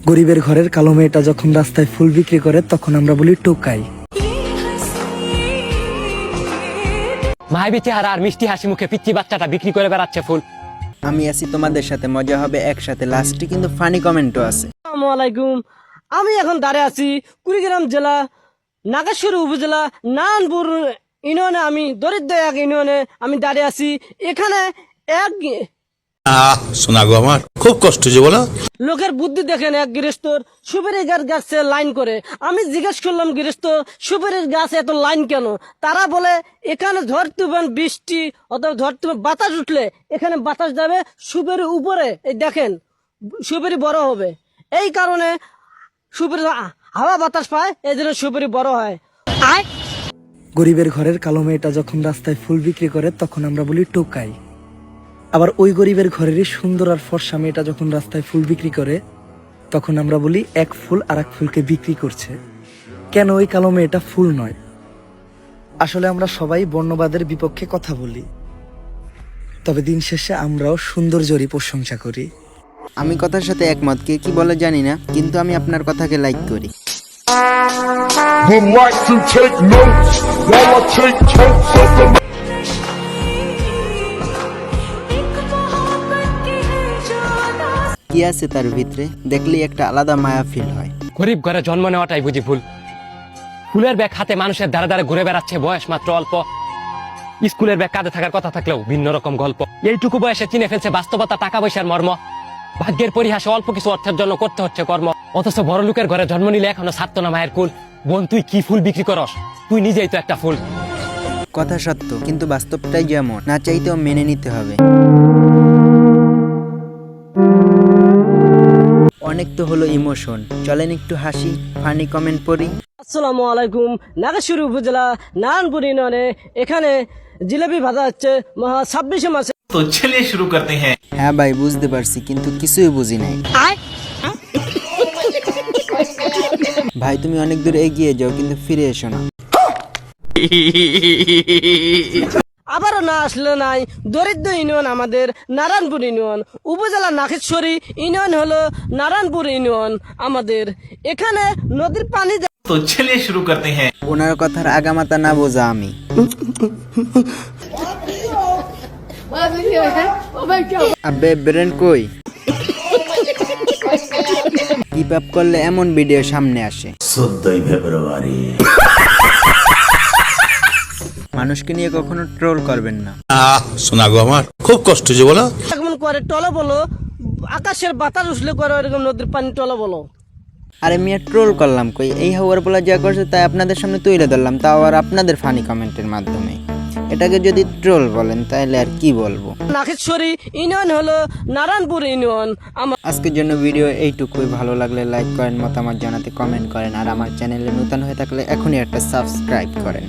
গরিবের ঘরের কালো মেয়েটা যখন রাস্তায় ফুল বিক্রি করে তখন আমরা বলি টোকাই। মায়াবী চেহারা আর মিষ্টি হাসি মুখে পিচ্চি বাচ্চাটা বিক্রি করে বেড়াচ্ছে ফুল। আমি আছি তোমাদের সাথে, মজা হবে একসাথে। লাস্টে কিন্তু ফানি কমেন্টও আছে। আসসালামু আলাইকুম। আমি এখন দাঁড়িয়ে আছি কুড়িগ্রাম জেলা নাগেশ্বরী উপজেলা নারায়ণপুর ইউনিয়নে। আমি দরিদ্র এক ইউনিয়নে আমি দাঁড়িয়ে আছি। এখানে এক শোনা গো, আমার খুব কষ্ট যে বলো। লোকের বুদ্ধি দেখেন, এক গৃহস্থর সুপারি গাছে লাইন করে। আমি জিজ্ঞেস করলাম গৃহস্থ, সুপারির গাছ এত লাইন কেন? তারা বলে এখানে ঝড় তুফান বৃষ্টি অথবা ঝড় তুফান বাতাস উঠলে এখানে বাতাস যাবে সুপারির উপরে। এই দেখেন সুপারি বড় হবে, এই কারণে সুপারি হাওয়া বাতাস পায়, এই জন্য সুপারি বড় হয়। গরিবের ঘরের কালো মেয়েটা যখন রাস্তায় ফুল বিক্রি করে তখন আমরা বলি টোকাই। আবার ওই গরিবের ঘরেরই সুন্দর আর ফর্সা মেয়েটা যখন রাস্তায় ফুল বিক্রি করে তখন আমরা বলি এক ফুল আর এক ফুলকে বিক্রি করছে। কেন ওই কালো মেয়েটা ফুল নয়? আসলে আমরা সবাই বর্ণবাদের বিপক্ষে কথা বলি, তবে দিন শেষে আমরাও সৌন্দর্যেরই প্রশংসা করি। আমি কথার সাথে একমত, কে কি বলে জানি না, কিন্তু আমি আপনার কথাকে লাইক করি। Would like to take notes while I take totes of the কি আছে তার ভিতরে, দেখলেই একটা আলাদা মায়া ফিল হয়। গরিব ঘরে জন্ম নেওয়াটাই বুঝি ভুল। ফুলের ব্যাগ হাতে মানুষের দ্বারা দ্বারা ঘুরে বেড়াচ্ছে, বয়স মাত্র অল্প। স্কুলের ব্যাগ কাঁধে থাকার কথা থাকলেও ভিন্ন রকম গল্প। এইটুকু বয়সে চিনে ফেলছে বাস্তবতা, টাকা পয়সার মর্ম। ভাগ্যের পরিহাসে অল্প কিছু অর্থের জন্য করতে হচ্ছে কর্ম। অথচ বড় লোকের ঘরে জন্ম নিলে এখনো ছাড়তো না মায়ের কুল। বোন, তুই কি ফুল বিক্রি করস? তুই নিজেই তো একটা ফুল। কথা সত্য, কিন্তু বাস্তবটাই যেমন, না চাইতেও মেনে নিতে হবে। অনেক তো হলো ইমোশন, চলেন একটু হাসি, ফানি কমেন্ট পড়ি। আসসালামু আলাইকুম। নাগেশ্বরী উপজেলা নারায়ণপুর ইউনিয়নে এখানে জিলাপি ভাজা হচ্ছে 26শে মাসে। तो चलिए शुरू करते हैं। হ্যাঁ ভাই, বুঝতে পারছি, কিন্তু কিছুই বুঝি নাই। ভাই তুমি অনেক দূর এগিয়ে যাও, কিন্তু ফিরে এসো না। আবারও না আসলে নাই। দরিদ্র ইউনিয়ন আমাদের নারায়ণপুর ইউনিয়ন, উপজেলা নাগেশ্বরী ইউনিয়ন হলো নারায়ণপুর ইউনিয়ন আমাদের। এখানে নদীর পানি तो चलिए शुरू करते हैं। ওনার কথার আগামাতা না বোঝা আমি। আবে ব্রেন কই? কিপ আপ করলে এমন ভিডিও সামনে আসে। মানুষকে নিয়ে কখনো ট্রোল করবেন না। শোনা গো, আমার খুব কষ্ট যে বলো। কেমন করে টলো বলো, আকাশের বাতাস উঠলে করে এরকম নদীর পানি টলো বলো। আরে মিয়া, ট্রোল করলাম কই? এই হাওয়ার বলা যা করছে তাই আপনাদের সামনে তুলে ধরলাম, তাও আর আপনাদের ফানি কমেন্টের মাধ্যমে। এটাকে যদি ট্রোল বলেন তাহলে আর কি বলবো। নাগেশ্বরী ইউনিয়ন হলো নারায়ণপুর ইউনিয়ন। আজকের জন্য ভিডিও এইটুকুই। ভালো লাগলে লাইক করেন, মতামত জানাতে কমেন্ট করেন, আর আমার চ্যানেলে নতুন হয়ে থাকলে এখনই একটা সাবস্ক্রাইব করেন।